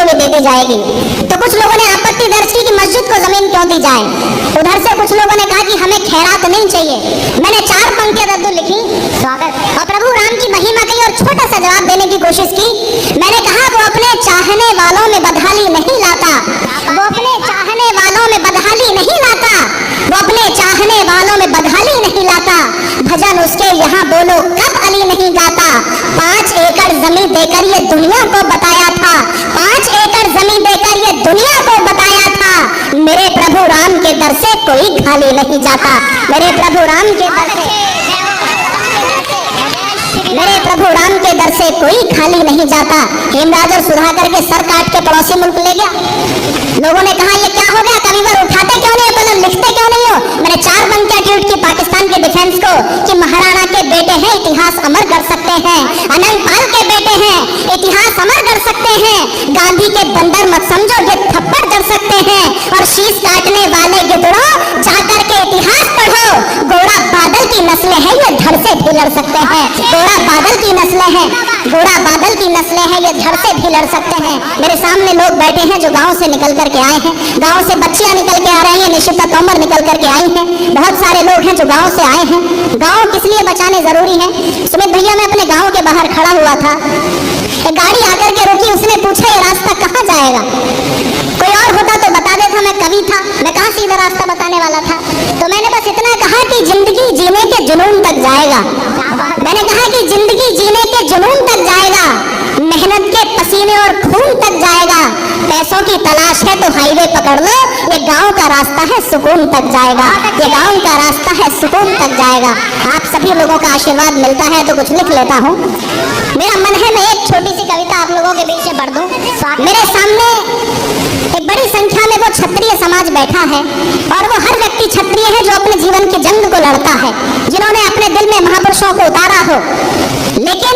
भी दे दी जाएगी। तो कुछ लोगों ने आपत्ति दर्ज की कि मस्जिद को जमीन क्यों दी जाए। उधर से कुछ लोगों ने कहा कि हमें खैरात नहीं चाहिए। मैंने 4 पंक्तियां रद्दू लिखी स्वागत और प्रभु राम की महिमा की और छोटा सा जवाब देने की कोशिश की। मैंने कहा वो अपने चाहने वालों में बदहाली नहीं लाता, वो अपने चाहने वालों में बदहाली नहीं लाता, वो अपने चाहने वालों में बदहाली नहीं लाता। भजन उसके यहाँ बोलो कब अली नहीं गाता। 5 एकड़ जमीन देकर ये दुनिया को बताया था, 5 एकड़ जमीन देकर ये दुनिया को बताया था। मेरे प्रभु राम के दर से कोई खाली नहीं जाता। मेरे प्रभु राम के दर से, मेरे प्रभु राम के दर से कोई खाली नहीं जाता। हेमराज और सुधाकर के सर काट के पड़ोसी मुल्क ले गया। लोगों ने कहा ये क्या हो गया, कविवर उठाते क्यों नहीं हो, कलम लिखते क्यों नहीं हो। मैंने 4 पंक्तियां ट्वीट की पाकिस्तान के डिफेंस को कि महाराणा के बेटे हैं, इतिहास अमर कर सकते हैं। अनंत पाल के बेटे हैं, इतिहास अमर कर सकते हैं। गांधी के बंदर मत समझो, ये थप्पड़ कर सकते हैं। और शीश काटने वाले गिदड़ों जाकर के इतिहास पढ़ो। घोड़ा बादल की नस्लें हैं, ये धड़ से भी लड़ सकते हैं। घोड़ा बादल की नस्लें हैं, घोड़ा बादल की नस्लें हैं, ये धड़ से भी लड़ सकते हैं। मेरे सामने लोग बैठे हैं जो गांव से निकल करके आए हैं, गांव से बच्चियां निकल के आ रही हैं, निशिता तोमर निकल करके आई हैं। बहुत सारे लोग हैं जो गांव से आए हैं। गांव किस लिए बचाने जरूरी है। सुमित भैया मैं अपने गांव के बाहर खड़ा हुआ था, एक गाड़ी आकर के रुकी, उसने पूछा ये रास्ता कहाँ जाएगा। कोई और होता तो बता देता, मैं कवि था, मैं कहाँ सीधा रास्ता बताने वाला था। तो मैंने बस इतना कहा कि जिंदगी जीने के जुनून तक जाएगा। मैंने कहा कि जिंदगी जीने के जुनून तक जाएगा, मेहनत के पसीने और खून तक जाएगा। पैसों की तलाश है तो हाईवे पकड़ लो, ये गांव का रास्ता है सुकून तक जाएगा। ये गांव का रास्ता है सुकून तक जाएगा। आप सभी लोगों का आशीर्वाद मिलता है तो कुछ लिख लेता हूँ। मेरा मन है मैं एक छोटी सी कविता आप लोगों के बीच में पढ़ दूं। मेरे सामने एक बड़ी संख्या में वो क्षत्रिय समाज बैठा है और वो हर व्यक्ति क्षत्रिय है जो अपने जीवन की जंग को लड़ता है, जिन्होंने अपने दिल में महापुरुषों को उतारा हो। लेकिन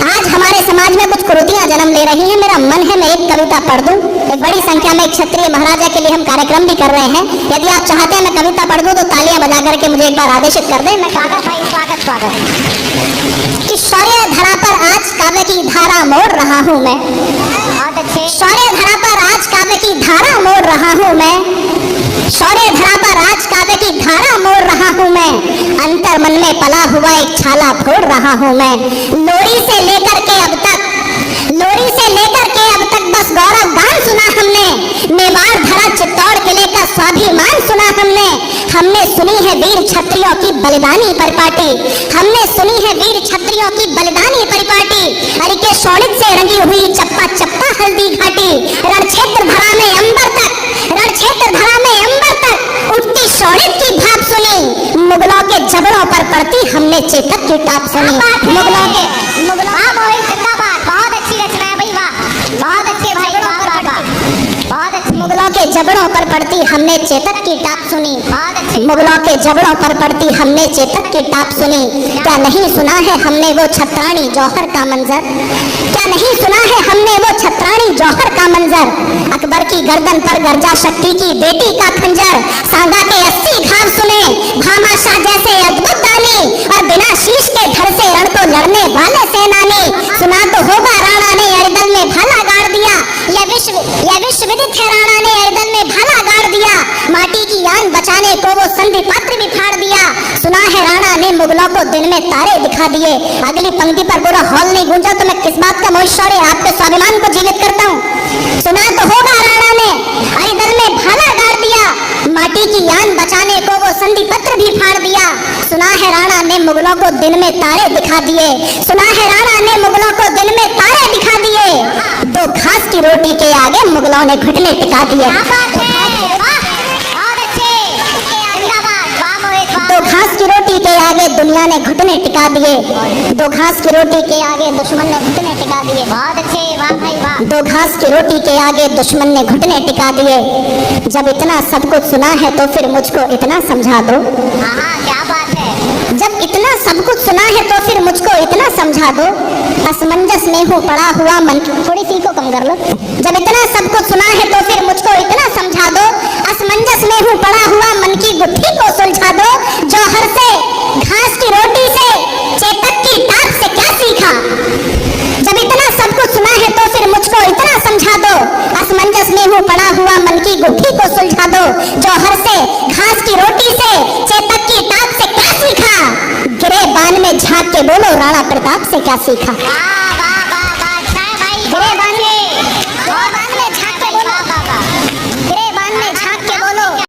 आज हमारे समाज में कुछ कुरीतियां जन्म ले रही हैं। मेरा मन है मैं एक कविता पढ़ दूं। एक बड़ी संख्या में क्षत्रिय महाराजा के लिए हम कार्यक्रम भी कर रहे हैं। यदि आप चाहते हैं मैं कविता पढ़ दूं तो तालियां बजा करके मुझे एक बार आदेशित कर दें। मैं स्वागत भाई स्वागत स्वागत कि शौर्य धरा पर आज काव्य की धारा मोड़ रहा हूँ मैं। शौर्य धरा पर आज काव्य की धारा मोड़ रहा हूँ मैं। शौर्य धरा पर आज काव्य की धारा मोड़ रहा हूँ मैं। अंतर मन में पला हुआ एक छाला फोड़ रहा हूँ मैं। लोरी से लेकर के अब तक, लोरी से लेकर के अब तक बस गौरव गान सुना हमने। मेवाड़ धरा चित्तौड़ किले का स्वाभिमान सुना हमने। हमने सुनी है वीर क्षत्रियों की बलिदानी परिपाटी। हमने सुनी है वीर क्षत्रियों की बलिदानी परिपाटी। हरि के शौर्य से रंगी हुई चप्पा चप्पा हल्दी घाटी। रण क्षेत्र धरा में अंबर तक, रण क्षेत्र धरा में अंबर तक उठती शौर्य की भाप सुनी। मुगलों के जबड़ों पर पड़ती हमने चेतक की टाप सुनी। मुगलों के बहुत अच्छी रचना है भाई, वाह बहुत अच्छे भाई, बहुत अच्छी। मुगलों के जबड़ों पर पड़ती हमने चेतक की टाप सुनी। मुगलों के जबड़ों पर पड़ती हमने चेतक की टाप सुनी। क्या नहीं सुना है हमने वो छत्राणी जौहर का मंजर। क्या नहीं सुना है हमने वो छत्राणी जौहर का मंजर। अकबर की गर्दन पर गर्जा शक्ति की बेटी का खंजर। सांगा के 80 घाव सुने भामाशाह जैसे अद्भुत दानी। और बिना शीश के धड़ से रण को लड़ने वाले सेनानी। सुना तो होगा राणा ने अरिदल में भाला गाड़ दिया। यह विश्व विदित है, राणा ने अरिदल में भाला गाड़ दिया। माटी की आन बचाने को वो संधि पात्र भी फाड़ दिया। सुना है राणा ने मुगलों को दिन में तारे दिखा दिए। अगली पंक्ति पर पूरा हॉल नहीं गूंजा तो मैं किस बात का मोह शौर्य आपके स्वाभिमान को जीवित करता हूँ। सुना तो होगा राणा ने अरिदल में भाला गाड़ दिया। माटी की आन बचाने को वो संधि पत्र भी फाड़ दिया। सुना है राणा ने मुगलों को दिन में तारे दिखा दिए। सुना है राणा ने मुगलों को दिन में तारे दिखा दिए। 2 घास की रोटी के आगे मुगलों ने घुटने टिका दिए। 2 घास की रोटी के आगे दुनिया ने घुटने टिका दिए। 2 घास की रोटी के आगे दुश्मन ने घुटने टिका दिए। बहुत अच्छे, वाह भाई वाह। 2 घास की रोटी के आगे दुश्मन ने घुटने टिका दिए। जब इतना सब कुछ सुना है तो फिर मुझको इतना समझा दो। क्या बात है। जब इतना सब कुछ सुना है तो फिर मुझको इतना समझा दो। असमंजस में हूँ पड़ा हुआ मन, थोड़ी सी को कम कर लो। जब इतना सब कुछ सुना है तो फिर मुझको इतना समझा दो। असमंजस में हूँ पड़ा हुआ मन की गुत्थी को सुलझा दो। जौहर से, घास की रोटी से, चेतक की टाप से क्या सीखा। जब इतना सब कुछ सुना है तो फिर मुझको इतना नींबू पड़ा हुआ मन की गुत्थी को सुलझा दो। जौहर से घास की रोटी से चेतक की टाप से क्या सीखा, गिरे बान में झांक के बोलो राणा प्रताप से क्या सीखा।